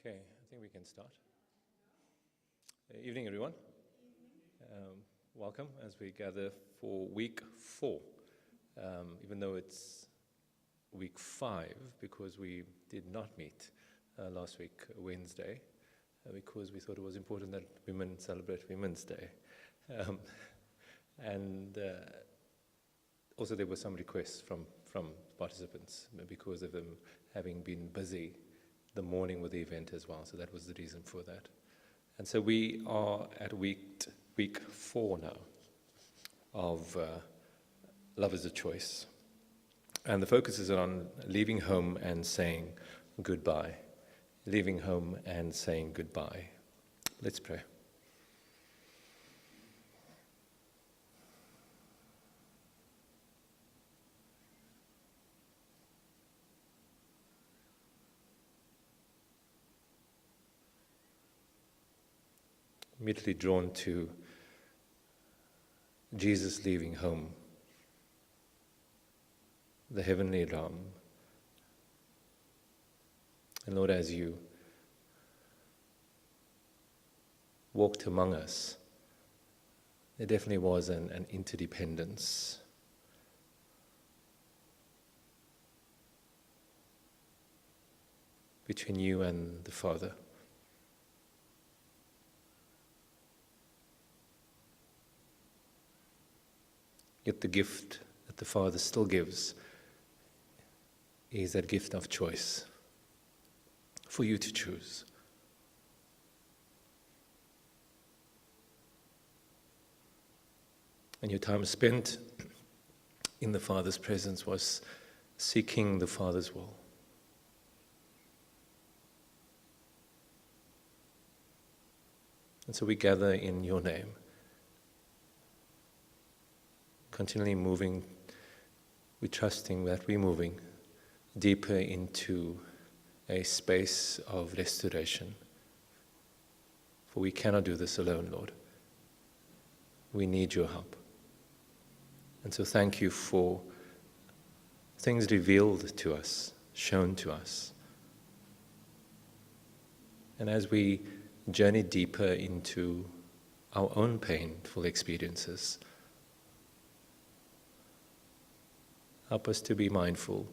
Okay, I think we can start. Evening, everyone. Welcome as we gather for week 4, even though it's week 5, because we did not meet last week, Wednesday, because we thought it was important that women celebrate Women's Day. Also there were some requests from participants because of them having been busy the morning with the event as well, so that was the reason for that. And so we are at week 4 now of Love is a Choice. And the focus is on leaving home and saying goodbye. Leaving home and saying goodbye. Let's pray. Immediately drawn to Jesus leaving home, the heavenly realm. And Lord, as you walked among us, there definitely was an interdependence. Between you and the Father. Yet the gift that the Father still gives is that gift of choice for you to choose. And your time spent in the Father's presence was seeking the Father's will. And so we gather in your name, continually moving, we're trusting that we're moving deeper into a space of restoration. For we cannot do this alone, Lord. We need your help. And so thank you for things revealed to us, shown to us. And as we journey deeper into our own painful experiences, help us to be mindful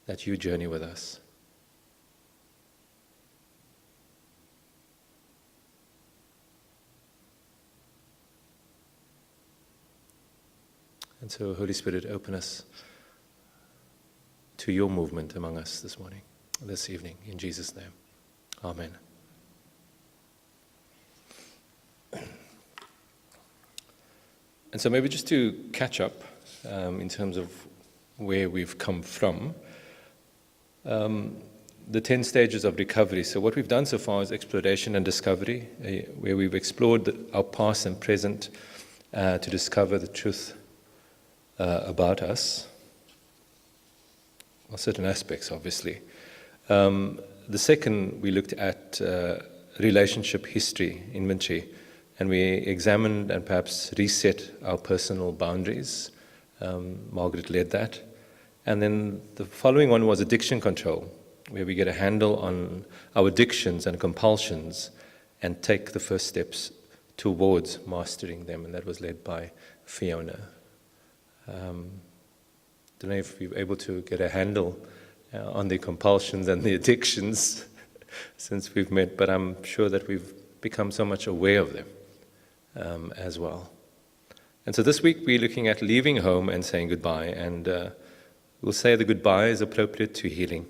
that you journey with us. And so, Holy Spirit, open us to your movement among us this morning, this evening, in Jesus' name. Amen. And so maybe just to catch up, in terms of where we've come from, the 10 stages of recovery. So what we've done so far is exploration and discovery, where we've explored our past and present to discover the truth about us, well, certain aspects, obviously. The second, we looked at relationship history, inventory, and we examined and perhaps reset our personal boundaries. Margaret led that. And then the following one was addiction control, where we get a handle on our addictions and compulsions and take the first steps towards mastering them. And that was led by Fiona. Don't know if you're able to get a handle on the compulsions and the addictions since we've met, but I'm sure that we've become so much aware of them as well. And so this week we're looking at leaving home and saying goodbye, and we'll say the goodbye is appropriate to healing.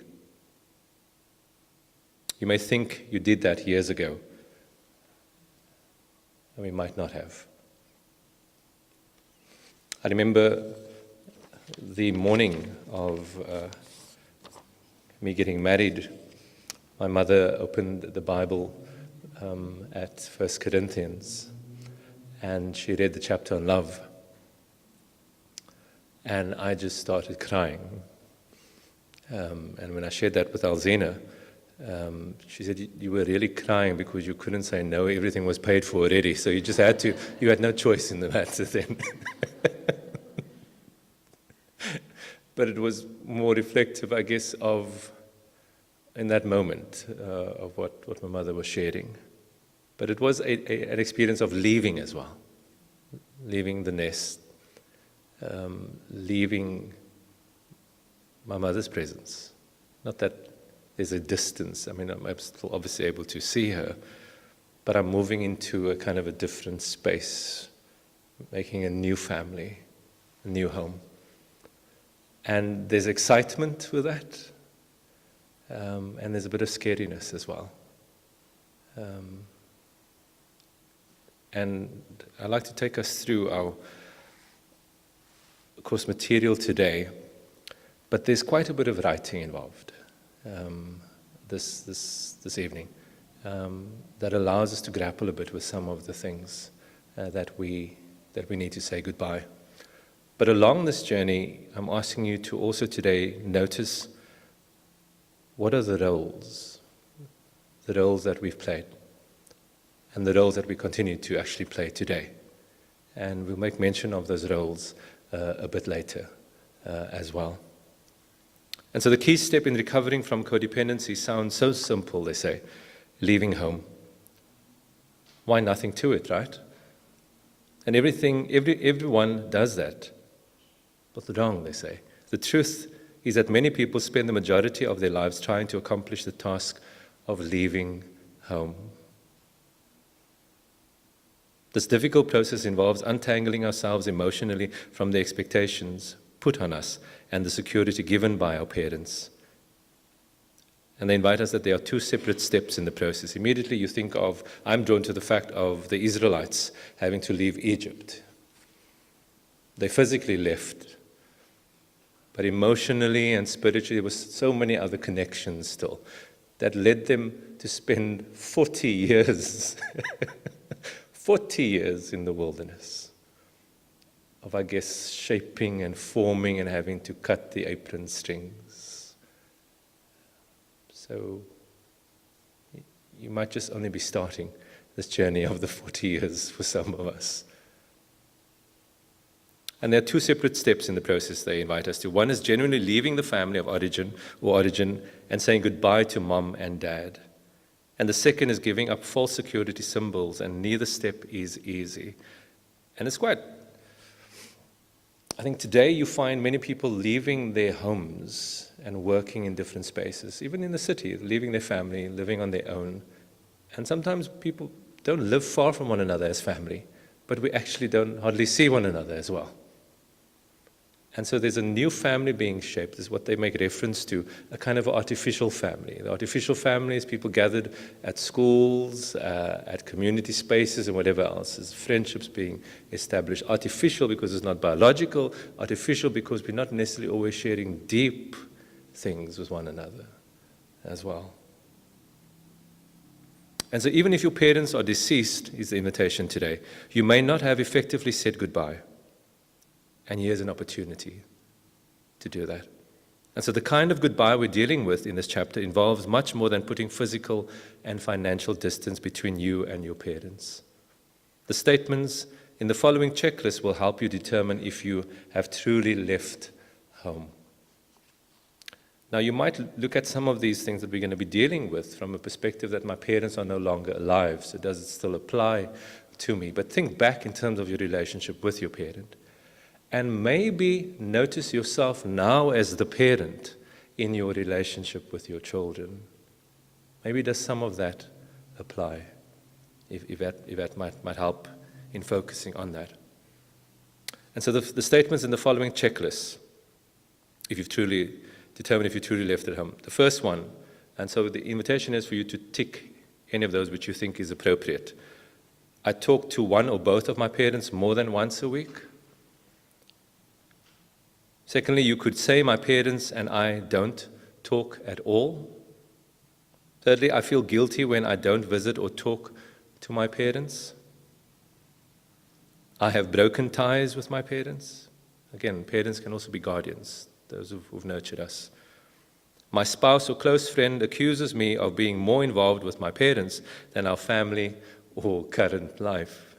You may think you did that years ago, and we might not have. I remember the morning of me getting married. My mother opened the Bible at 1 Corinthians, and she read the chapter on love. And I just started crying. And when I shared that with Alzina, she said, you were really crying because you couldn't say no, everything was paid for already, so you just had to, you had no choice in the matter then. But it was more reflective, I guess, of in that moment of what my mother was sharing. But it was an experience of leaving as well, leaving the nest, leaving my mother's presence. Not that there's a distance. I mean, I'm still obviously able to see her, but I'm moving into a kind of a different space, making a new family, a new home. And there's excitement with that, and there's a bit of scariness as well. And I'd like to take us through our course material today, but there's quite a bit of writing involved this evening that allows us to grapple a bit with some of the things that we need to say goodbye. But along this journey, I'm asking you to also today notice what are the roles that we've played, and the roles that we continue to actually play today. And we'll make mention of those roles a bit later as well. And so the key step in recovering from codependency sounds so simple, they say, leaving home. Why nothing to it, right? And everyone does that. But wrong, they say. The truth is that many people spend the majority of their lives trying to accomplish the task of leaving home. This difficult process involves untangling ourselves emotionally from the expectations put on us and the security given by our parents. And they invite us that there are two separate steps in the process. Immediately you think of, I'm drawn to the fact of the Israelites having to leave Egypt. They physically left, but emotionally and spiritually there was so many other connections still that led them to spend 40 years 40 years in the wilderness of, I guess, shaping and forming and having to cut the apron strings. So you might just only be starting this journey of the 40 years for some of us. And there are two separate steps in the process they invite us to. One is genuinely leaving the family of origin and saying goodbye to mom and dad. And the second is giving up false security symbols, and neither step is easy. And it's quite, I think today you find many people leaving their homes and working in different spaces, even in the city, leaving their family, living on their own. And sometimes people don't live far from one another as family, but we actually don't hardly see one another as well. And so there's a new family being shaped. This is what they make reference to, a kind of artificial family. The artificial family is people gathered at schools, at community spaces and whatever else. There's friendships being established. Artificial because it's not biological. Artificial because we're not necessarily always sharing deep things with one another as well. And so even if your parents are deceased, is the invitation today, you may not have effectively said goodbye. And here's an opportunity to do that. And so the kind of goodbye we're dealing with in this chapter involves much more than putting physical and financial distance between you and your parents. The statements in the following checklist will help you determine if you have truly left home. Now, you might look at some of these things that we're going to be dealing with from a perspective that my parents are no longer alive, so does it still apply to me? But think back in terms of your relationship with your parent. And maybe notice yourself now as the parent in your relationship with your children. Maybe does some of that apply, if that might help in focusing on that. And so the statements in the following checklist, if you've truly determined if you truly left at home. The first one, and so the invitation is for you to tick any of those which you think is appropriate. I talk to one or both of my parents more than once a week. Secondly, you could say my parents and I don't talk at all. Thirdly, I feel guilty when I don't visit or talk to my parents. I have broken ties with my parents. Again, parents can also be guardians, those who've nurtured us. My spouse or close friend accuses me of being more involved with my parents than our family or current life.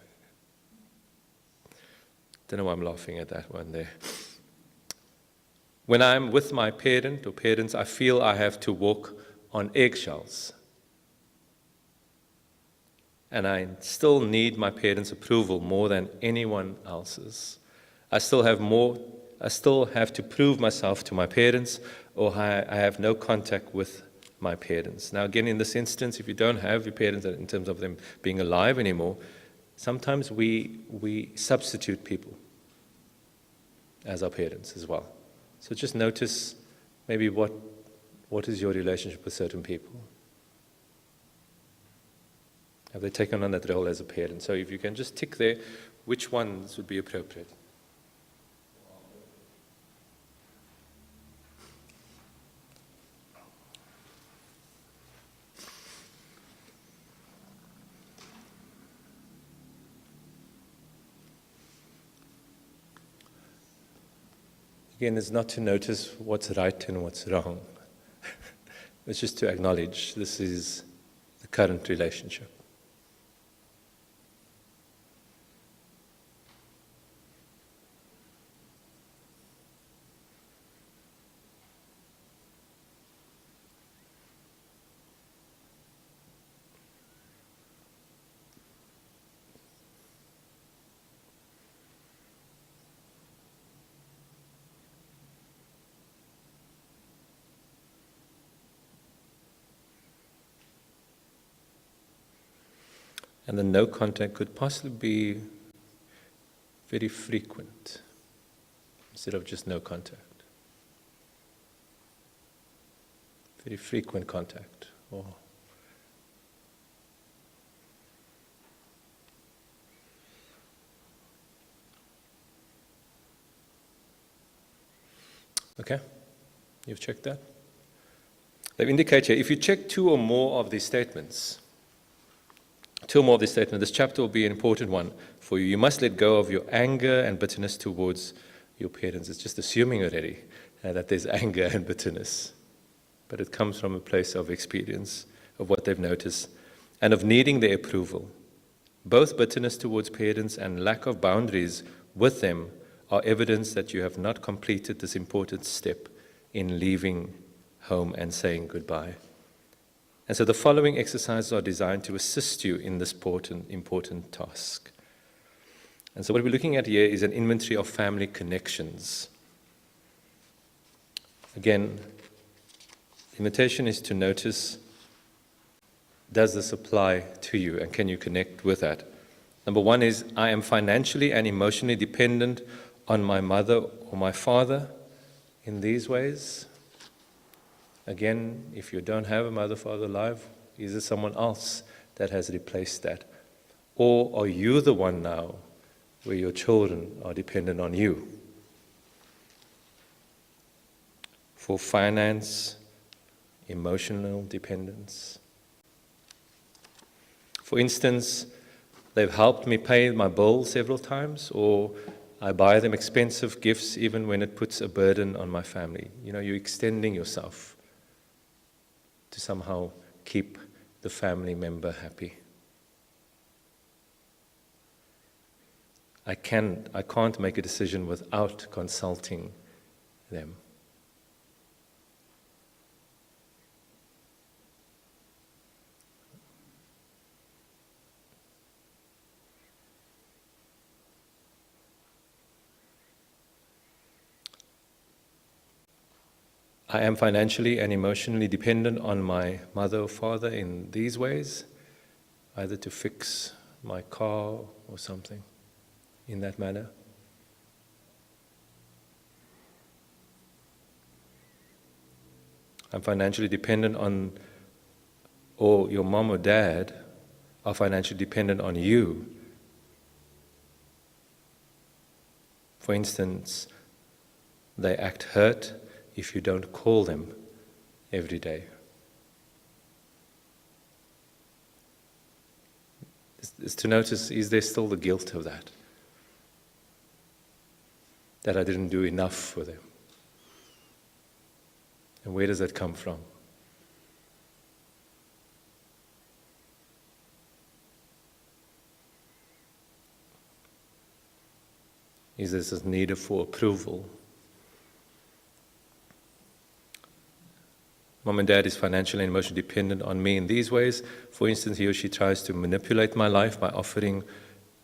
Don't know why I'm laughing at that one there. When I'm with my parent or parents, I feel I have to walk on eggshells. And I still need my parents' approval more than anyone else's. I still have to prove myself to my parents, or I have no contact with my parents. Now again, in this instance, if you don't have your parents in terms of them being alive anymore, sometimes we substitute people as our parents as well. So just notice maybe what is your relationship with certain people. Have they taken on that role as a parent? So if you can just tick there, which ones would be appropriate? Again, it's not to notice what's right and what's wrong. It's just to acknowledge this is the current relationship. And the no contact could possibly be very frequent instead of just no contact. Very frequent contact. Or okay, you've checked that? They've indicated here, if you check two or more of these statements, this chapter will be an important one for you. You must let go of your anger and bitterness towards your parents. It's just assuming already that there's anger and bitterness. But it comes from a place of experience, of what they've noticed, and of needing their approval. Both bitterness towards parents and lack of boundaries with them are evidence that you have not completed this important step in leaving home and saying goodbye. And so the following exercises are designed to assist you in this important task. And so what we're looking at here is an inventory of family connections. Again, the invitation is to notice, does this apply to you and can you connect with that? Number one is, I am financially and emotionally dependent on my mother or my father in these ways. Again, if you don't have a mother, father alive, is it someone else that has replaced that? Or are you the one now where your children are dependent on you? For finance, emotional dependence. For instance, they've helped me pay my bills several times, or I buy them expensive gifts even when it puts a burden on my family. You know, you're extending yourself to somehow keep the family member happy. I can't make a decision without consulting them. I am financially and emotionally dependent on my mother or father in these ways, either to fix my car or something in that manner. I'm financially dependent on, or your mom or dad are financially dependent on you. For instance, they act hurt if you don't call them every day. Is to notice, is there still the guilt of that? That I didn't do enough for them? And where does that come from? Is this need for approval? Mom and dad is financially and emotionally dependent on me in these ways. For instance, he or she tries to manipulate my life by offering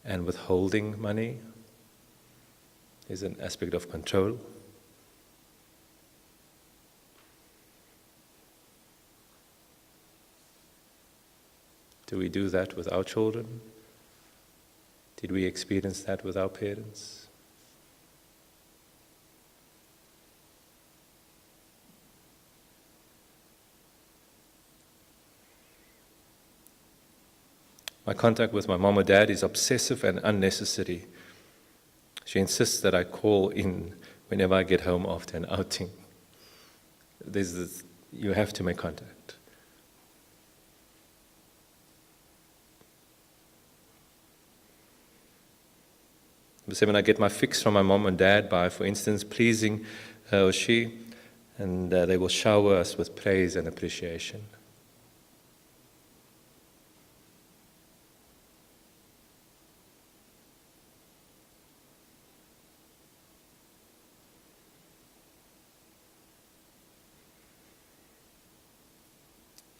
and withholding money. There's an aspect of control. Do we do that with our children? Did we experience that with our parents? My contact with my mom or dad is obsessive and unnecessary. She insists that I call in whenever I get home after an outing. You have to make contact. Number 7, I get my fix from my mom and dad by, for instance, pleasing her or she, and they will shower us with praise and appreciation.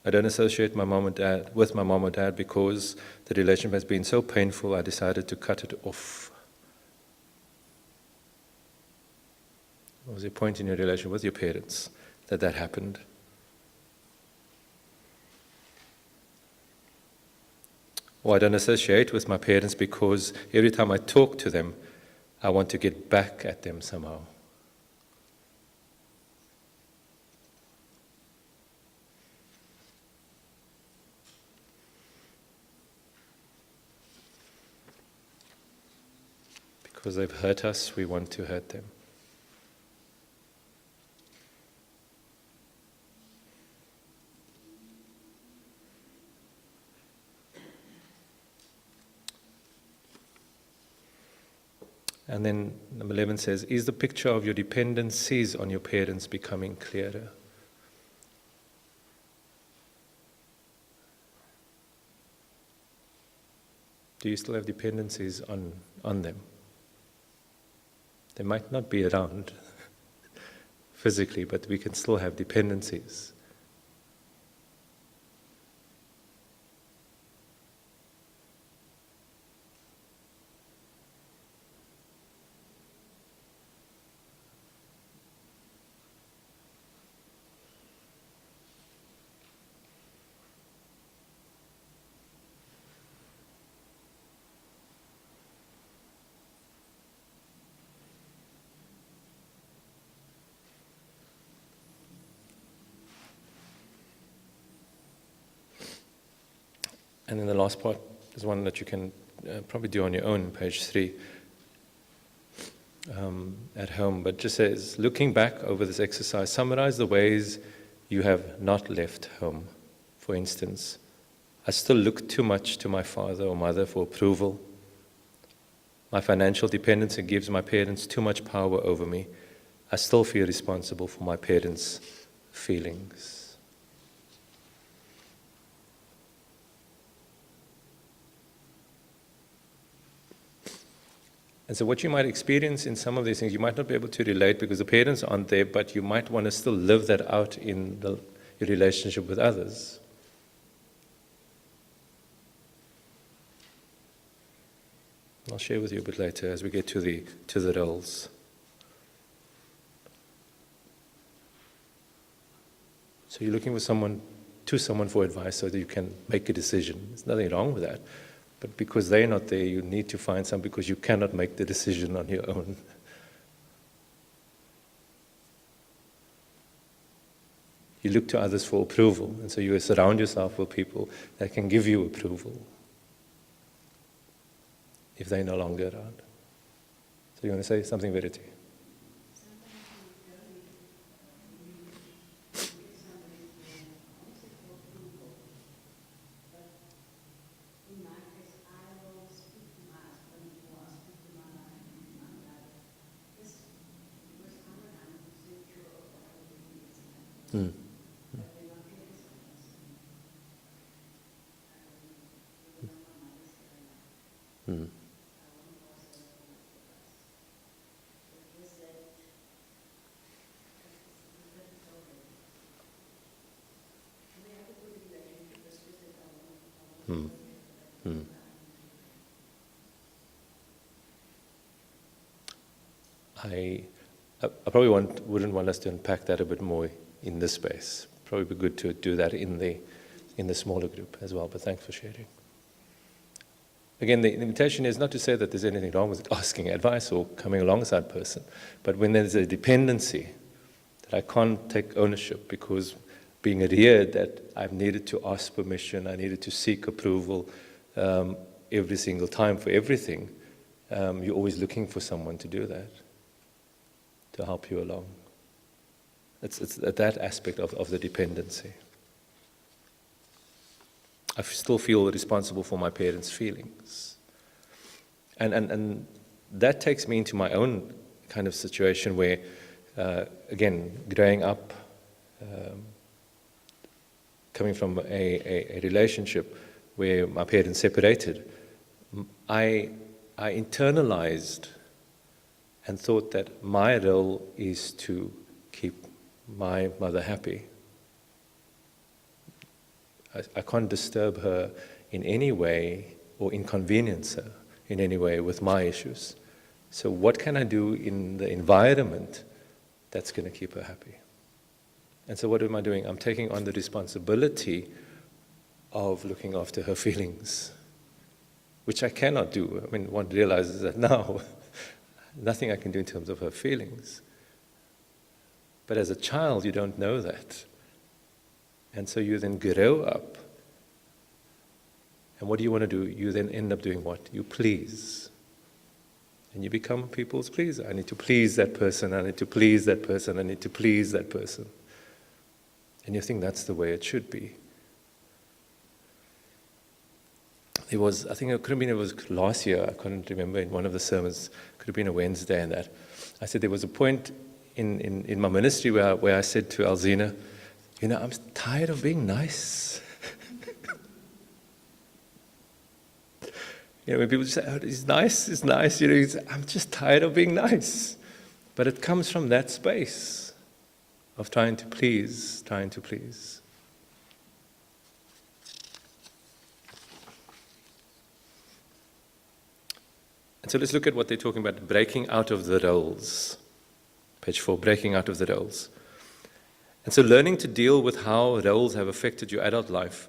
I don't associate my mom and dad with my mom or dad because the relationship has been so painful. I decided to cut it off. What was the point in your relationship with your parents that happened? Or I don't associate with my parents because every time I talk to them, I want to get back at them somehow. Because they've hurt us, we want to hurt them. And then number 11 says, is the picture of your dependencies on your parents becoming clearer? Do you still have dependencies on them? They might not be around physically, but we can still have dependencies. And then the last part is one that you can probably do on your own, page 3, at home. But just says, looking back over this exercise, summarize the ways you have not left home. For instance, I still look too much to my father or mother for approval. My financial dependency gives my parents too much power over me. I still feel responsible for my parents' feelings. And so what you might experience in some of these things, you might not be able to relate because the parents aren't there, but you might want to still live that out in your relationship with others. I'll share with you a bit later as we get to the roles. So you're looking for someone for advice so that you can make a decision. There's nothing wrong with that. But because they're not there, you need to find some because you cannot make the decision on your own. You look to others for approval, and so you surround yourself with people that can give you approval if they're no longer around. So you want to say something, Verity? Mm. Mm. Hmm. Hmm. I probably wouldn't want us to unpack that a bit more in this space. Probably be good to do that in the smaller group as well, but thanks for sharing. Again, the invitation is not to say that there's anything wrong with asking advice or coming alongside a person, but when there's a dependency that I can't take ownership because being reared that I've needed to ask permission, I needed to seek approval every single time for everything, you're always looking for someone to do that, to help you along. It's that aspect of the dependency. I still feel responsible for my parents' feelings. And that takes me into my own kind of situation where, again, growing up, coming from a relationship where my parents separated, I internalized and thought that my role is to keep my mother happy. I can't disturb her in any way or inconvenience her in any way with my issues. So what can I do in the environment that's going to keep her happy? And so what am I doing? I'm taking on the responsibility of looking after her feelings, which I cannot do. I mean, one realizes that now, nothing I can do in terms of her feelings. But as a child, you don't know that. And so you then grow up. And what do you want to do? You then end up doing what? You please. And you become people's pleaser. I need to please that person. I need to please that person. I need to please that person. And you think that's the way it should be. It was, I think it could have been, it was last year, I couldn't remember, in one of the sermons, could have been a Wednesday and that. I said there was a point in my ministry where I said to Alzina, I'm tired of being nice. When people say, oh, he's nice, I'm just tired of being nice. But it comes from that space of trying to please. And so let's look at what they're talking about, breaking out of the roles. Page 4, breaking out of the roles. And so learning to deal with how roles have affected your adult life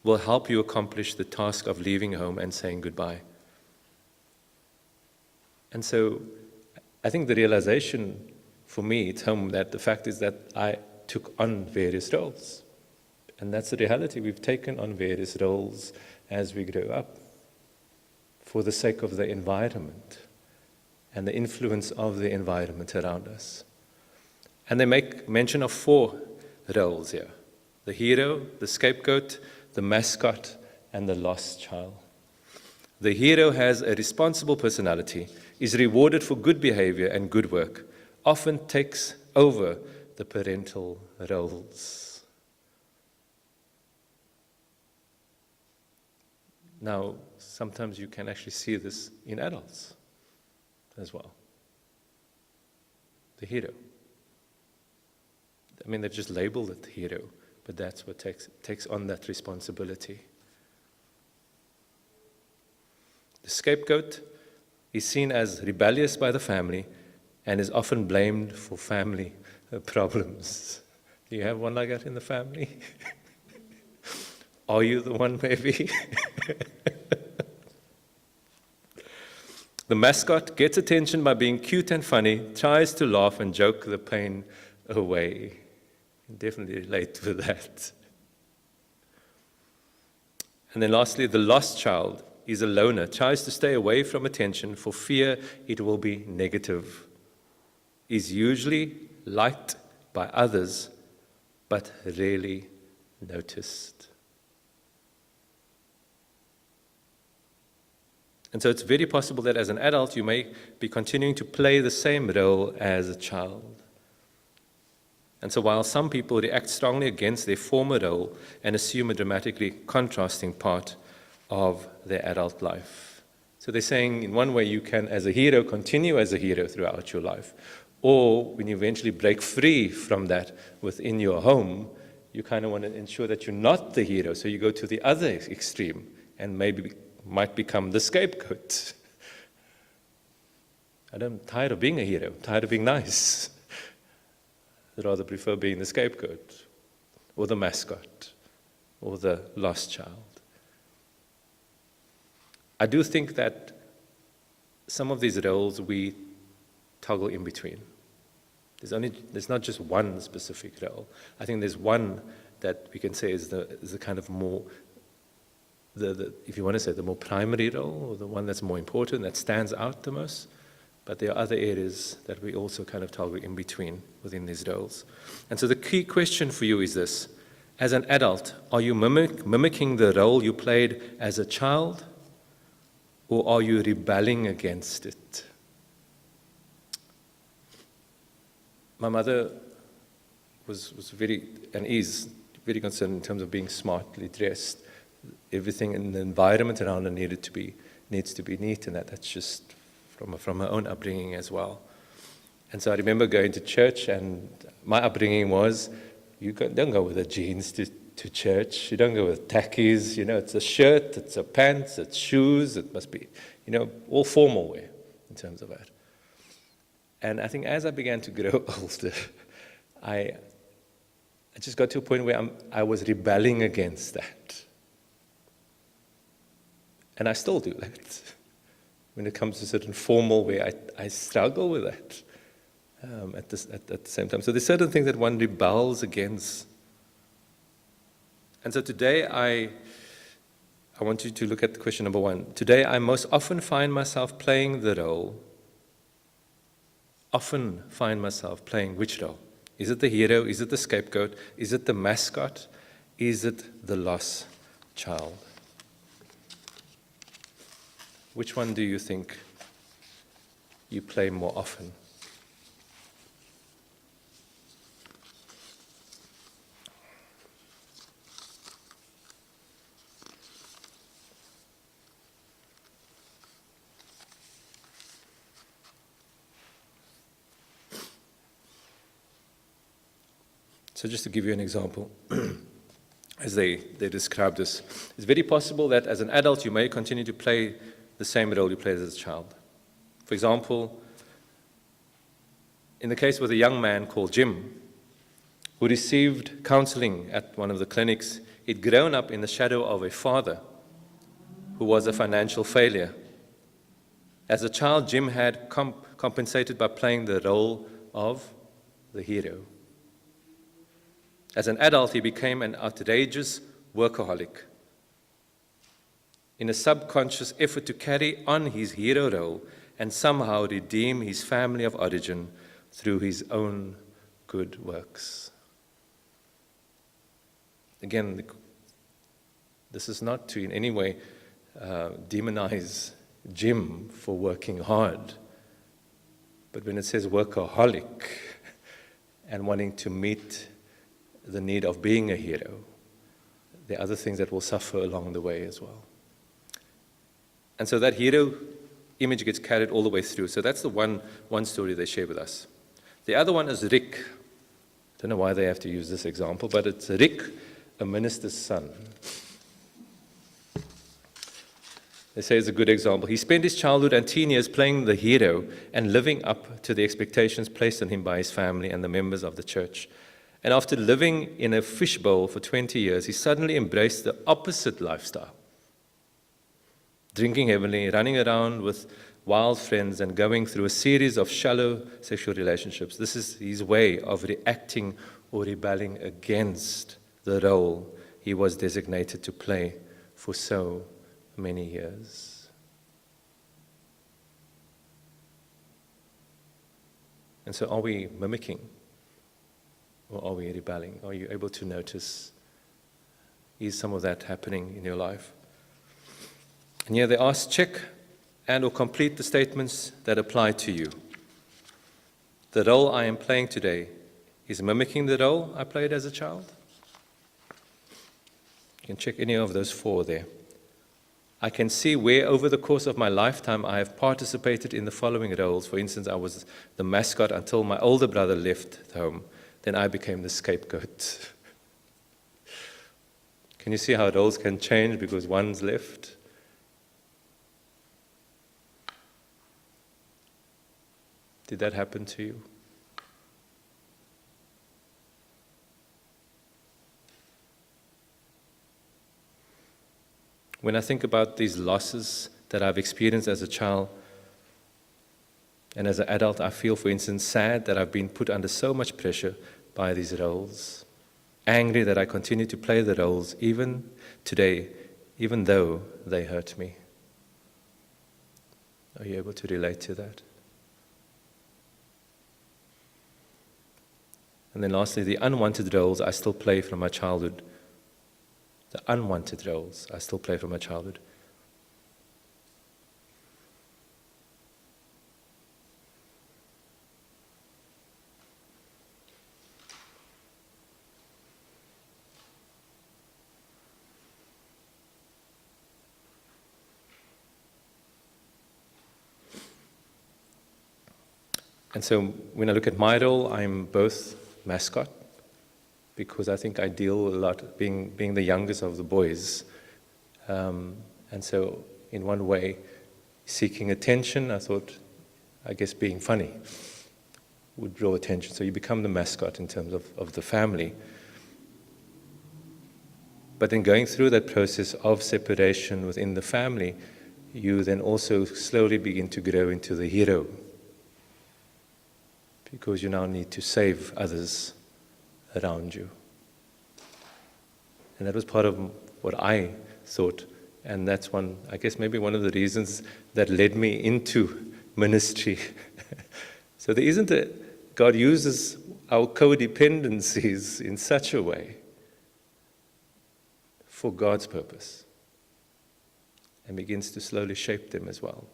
will help you accomplish the task of leaving home and saying goodbye. And so I think the realization for me at home that the fact is that I took on various roles. And that's the reality. We've taken on various roles as we grow up for the sake of the environment and the influence of the environment around us. And they make mention of 4 roles here: the hero, the scapegoat, the mascot, and the lost child. The hero has a responsible personality, is rewarded for good behavior and good work, often takes over the parental roles. Now, sometimes you can actually see this in adults as well. The hero. I mean, they've just labeled it the hero, but that's what takes on that responsibility. The scapegoat is seen as rebellious by the family and is often blamed for family problems. Do you have one like that in the family? Are you the one, maybe? The mascot gets attention by being cute and funny, tries to laugh and joke the pain away. Definitely relate to that. And then lastly, the lost child is a loner, tries to stay away from attention for fear it will be negative, is usually liked by others, but rarely noticed. And so it's very possible that as an adult you may be continuing to play the same role as a child. And so while some people react strongly against their former role and assume a dramatically contrasting part of their adult life. So they're saying in one way you can, as a hero, continue as a hero throughout your life. Or when you eventually break free from that within your home, you kind of want to ensure that you're not the hero, so you go to the other extreme and maybe might become the scapegoat. I'm tired of being a hero, tired of being nice. I'd rather prefer being the scapegoat or the mascot or the lost child. I do think that some of these roles we toggle in between. There's not just one specific role. I think there's one that we can say is the kind of more, if you want to say, the more primary role, or the one that's more important, that stands out the most. But there are other areas that we also kind of toggle in between within these roles. And so the key question for you is this: as an adult, are you mimicking the role you played as a child, or are you rebelling against it? My mother was very, and is very concerned in terms of being smartly dressed. Everything in the environment around her needs to be neat, and that's just from her own upbringing as well. And so I remember going to church, and my upbringing was, don't go with the jeans to church. You don't go with tackies. It's a shirt, it's a pants, it's shoes. It must be, all formal wear in terms of that. And I think as I began to grow older, I just got to a point where I was rebelling against that. And I still do that. When it comes to certain formal wear, I struggle with that at the same time. So there's certain things that one rebels against. And so today I want you to look at question number one. Today I most often find myself playing the role. Often find myself playing which role? Is it the hero? Is it the scapegoat? Is it the mascot? Is it the lost child? Which one do you think you play more often? So just to give you an example, as they describe this, it's very possible that as an adult you may continue to play the same role you played as a child. For example, in the case with a young man called Jim, who received counseling at one of the clinics, he'd grown up in the shadow of a father who was a financial failure. As a child, Jim had compensated by playing the role of the hero. As an adult, he became an outrageous workaholic. In a subconscious effort to carry on his hero role and somehow redeem his family of origin through his own good works. Again, this is not to in any way demonize Jim for working hard. But when it says workaholic and wanting to meet the need of being a hero, there are other things that will suffer along the way as well. And so that hero image gets carried all the way through. So that's the one story they share with us. The other one is Rick. I don't know why they have to use this example, but it's Rick, a minister's son. They say it's a good example. He spent his childhood and teen years playing the hero and living up to the expectations placed on him by his family and the members of the church. And after living in a fishbowl for 20 years, he suddenly embraced the opposite lifestyle. Drinking heavily, running around with wild friends, and going through a series of shallow sexual relationships. This is his way of reacting or rebelling against the role he was designated to play for so many years. And so are we mimicking? Or are we rebelling? Are you able to notice, is some of that happening in your life? And here they ask, check and or complete the statements that apply to you. The role I am playing today is mimicking the role I played as a child. You can check any of those four there. I can see where over the course of my lifetime I have participated in the following roles. For instance, I was the mascot until my older brother left home. Then I became the scapegoat. Can you see how roles can change because one's left? Did that happen to you? When I think about these losses that I've experienced as a child and as an adult, I feel, for instance, sad that I've been put under so much pressure by these roles, angry that I continue to play the roles even today, even though they hurt me. Are you able to relate to that? And then lastly, the unwanted roles I still play from my childhood. The unwanted roles I still play from my childhood. And so when I look at my role, I'm both mascot, because I think I deal a lot being the youngest of the boys. And so in one way, seeking attention, I thought, I guess being funny would draw attention. So you become the mascot in terms of the family. But then going through that process of separation within the family, you then also slowly begin to grow into the hero, because you now need to save others around you. And that was part of what I thought, and that's one, I guess maybe one of the reasons that led me into ministry. So there isn't a, God uses our codependencies in such a way for God's purpose, and begins to slowly shape them as well.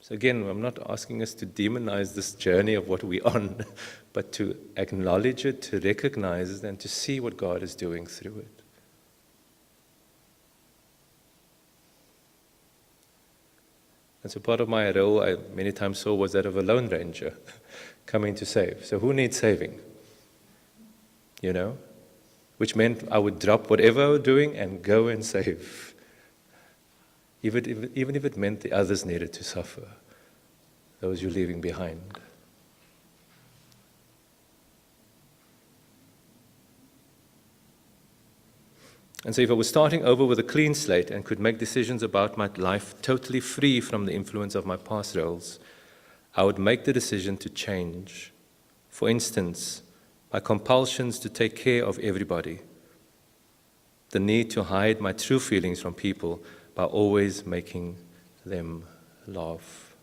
So again, I'm not asking us to demonize this journey of what we're on, but to acknowledge it, to recognize it, and to see what God is doing through it. And so part of my role, I many times saw, was that of a lone ranger coming to save. So who needs saving? You know? Which meant I would drop whatever I was doing and go and save. Even if it meant the others needed to suffer, those you're leaving behind. And so if I was starting over with a clean slate and could make decisions about my life totally free from the influence of my past roles, I would make the decision to change. For instance, my compulsions to take care of everybody, the need to hide my true feelings from people by always making them laugh.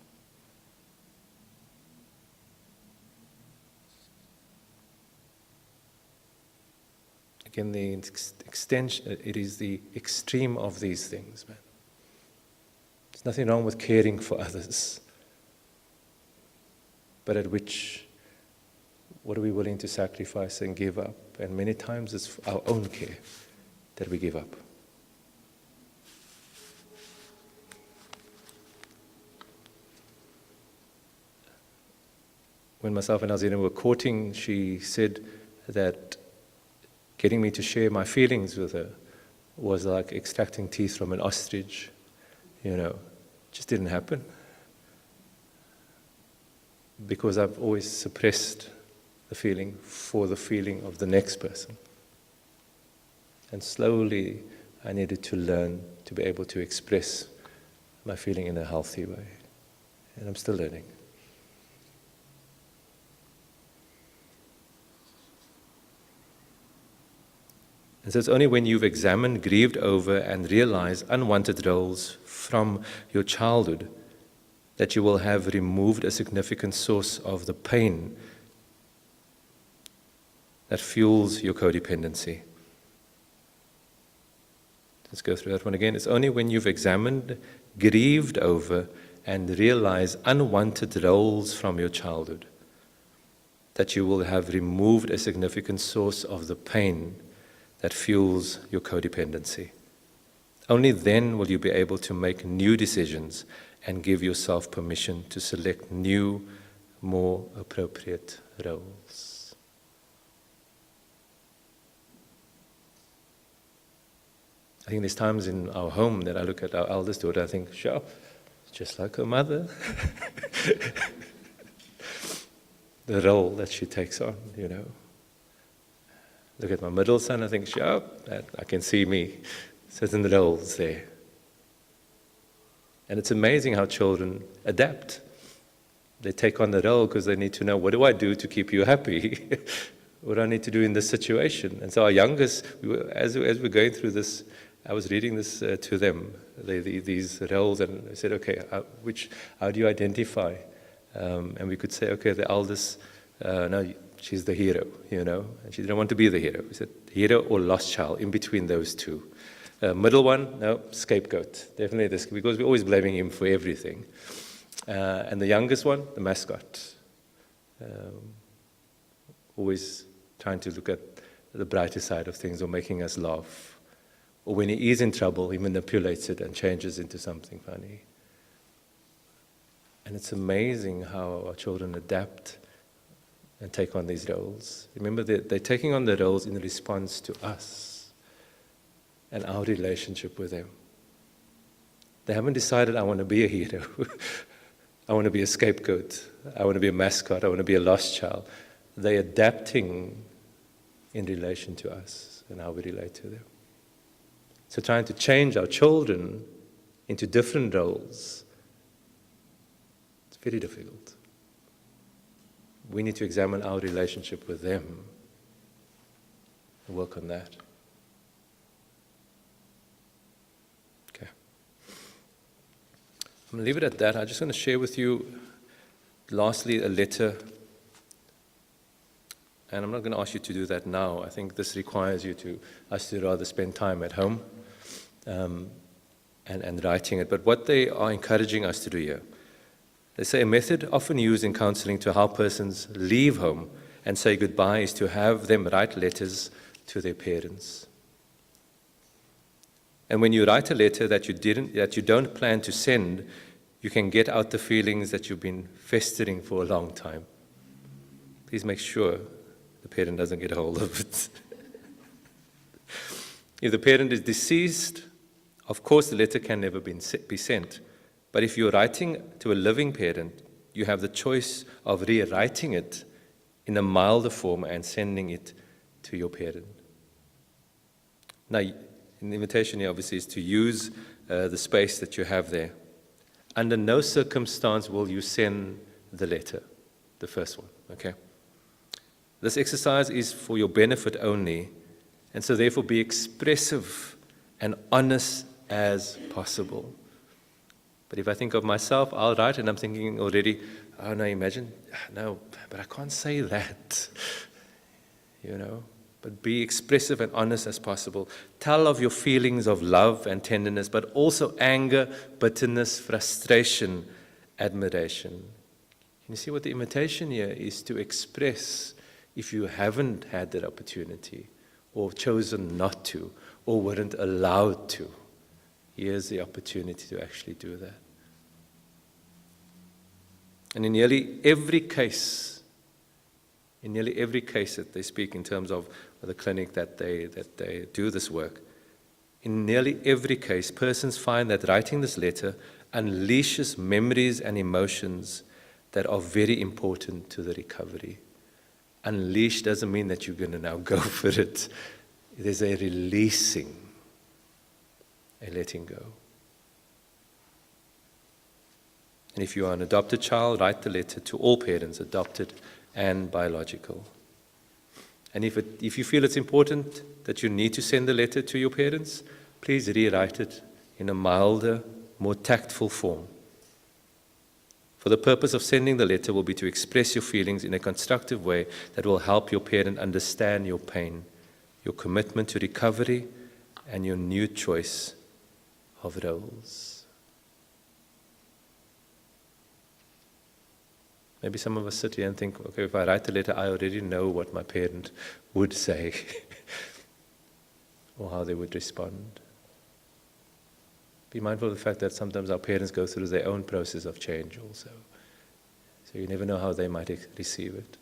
Again, the extension, it is the extreme of these things, man. There's nothing wrong with caring for others, but at which, what are we willing to sacrifice and give up? And many times it's our own care that we give up. When myself and Alzina were courting, she said that getting me to share my feelings with her was like extracting teeth from an ostrich. You know, it just didn't happen. Because I've always suppressed the feeling for the feeling of the next person. And slowly I needed to learn to be able to express my feeling in a healthy way. And I'm still learning. And so it's only when you've examined, grieved over, and realized unwanted roles from your childhood that you will have removed a significant source of the pain that fuels your codependency. Let's go through that one again. It's only when you've examined, grieved over, and realized unwanted roles from your childhood that you will have removed a significant source of the pain that fuels your codependency. Only then will you be able to make new decisions and give yourself permission to select new, more appropriate roles. I think there's times in our home that I look at our eldest daughter, I think, sure, just like her mother. The role that she takes on, Look at my middle son, I think, sure, I can see me, certain roles there. And it's amazing how children adapt. They take on the role because they need to know, what do I do to keep you happy? What do I need to do in this situation? And so our youngest, as we're going through this, I was reading this to them, these roles, and I said, okay, how do you identify? And we could say, okay, the eldest, no, she's the hero, and she didn't want to be the hero. We said hero or lost child, in between those two. Middle one, no, scapegoat, definitely this, because we're always blaming him for everything. And the youngest one, the mascot. Always trying to look at the brighter side of things or making us laugh. Or when he is in trouble, he manipulates it and changes into something funny. And it's amazing how our children adapt and take on these roles. Remember, they're taking on the roles in response to us and our relationship with them. They haven't decided, I want to be a hero. I want to be a scapegoat. I want to be a mascot. I want to be a lost child. They're adapting in relation to us and how we relate to them. So trying to change our children into different roles, it's very difficult. We need to examine our relationship with them and work on that. Okay. I'm going to leave it at that. I just want to share with you, lastly, a letter. And I'm not going to ask you to do that now. I think this requires us to rather spend time at home and writing it. But what they are encouraging us to do here, they say a method often used in counseling to help persons leave home and say goodbye is to have them write letters to their parents. And when you write a letter that you don't plan to send, you can get out the feelings that you've been festering for a long time. Please make sure the parent doesn't get a hold of it. If the parent is deceased, of course the letter can never be sent. But if you're writing to a living parent, you have the choice of rewriting it in a milder form and sending it to your parent. Now, an invitation here obviously is to use the space that you have there. Under no circumstance will you send the letter, the first one, okay? This exercise is for your benefit only, and so therefore be expressive and honest as possible. But if I think of myself, I'll write and I'm thinking already, oh no, imagine, no, but I can't say that, But be expressive and honest as possible. Tell of your feelings of love and tenderness, but also anger, bitterness, frustration, admiration. You see what the invitation here is to express if you haven't had that opportunity or chosen not to or weren't allowed to. Here's the opportunity to actually do that. And in nearly every case that they speak in terms of the clinic that they do this work, in nearly every case, persons find that writing this letter unleashes memories and emotions that are very important to the recovery. Unleash doesn't mean that you're going to now go for it. There's a releasing, a letting go. And if you are an adopted child, write the letter to all parents, adopted and biological. And if you feel it's important that you need to send the letter to your parents, please rewrite it in a milder, more tactful form. For the purpose of sending the letter will be to express your feelings in a constructive way that will help your parent understand your pain, your commitment to recovery, and your new choice of roles. Maybe some of us sit here and think, okay, if I write the letter, I already know what my parent would say or how they would respond. Be mindful of the fact that sometimes our parents go through their own process of change also. So you never know how they might receive it.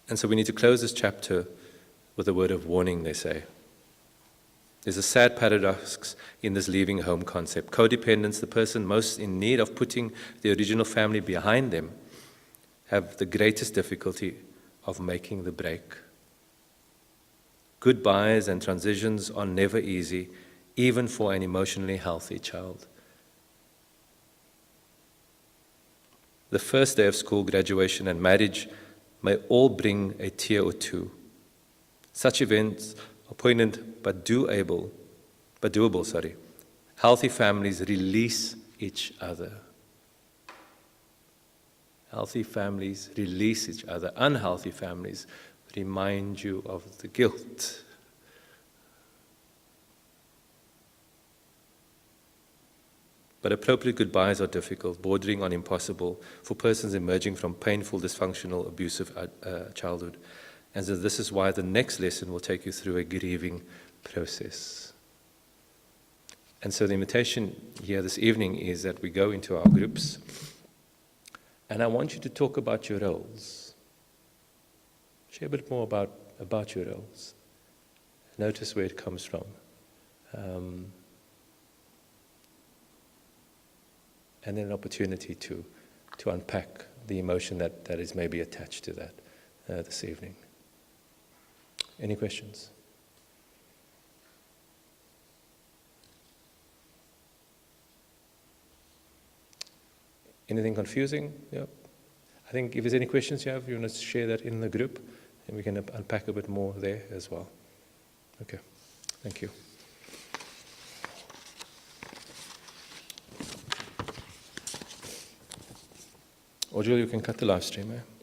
And so we need to close this chapter with a word of warning, they say. There's a sad paradox in this leaving home concept. Codependents, the person most in need of putting the original family behind them, have the greatest difficulty of making the break. Goodbyes and transitions are never easy, even for an emotionally healthy child. The first day of school, graduation, and marriage may all bring a tear or two. Such events are poignant but doable. Healthy families release each other. Healthy families release each other. Unhealthy families remind you of the guilt. But appropriate goodbyes are difficult, bordering on impossible for persons emerging from painful, dysfunctional, abusive childhood. And so this is why the next lesson will take you through a grieving process. And so the invitation here this evening is that we go into our groups, and I want you to talk about your roles. Share a bit more about your roles. Notice where it comes from. And then an opportunity to unpack the emotion that is maybe attached to that this evening. Any questions? Anything confusing? Yep. I think if there's any questions you want to share that in the group, and we can unpack a bit more there as well. Okay. Thank you. Or Jill, you can cut the live stream, eh?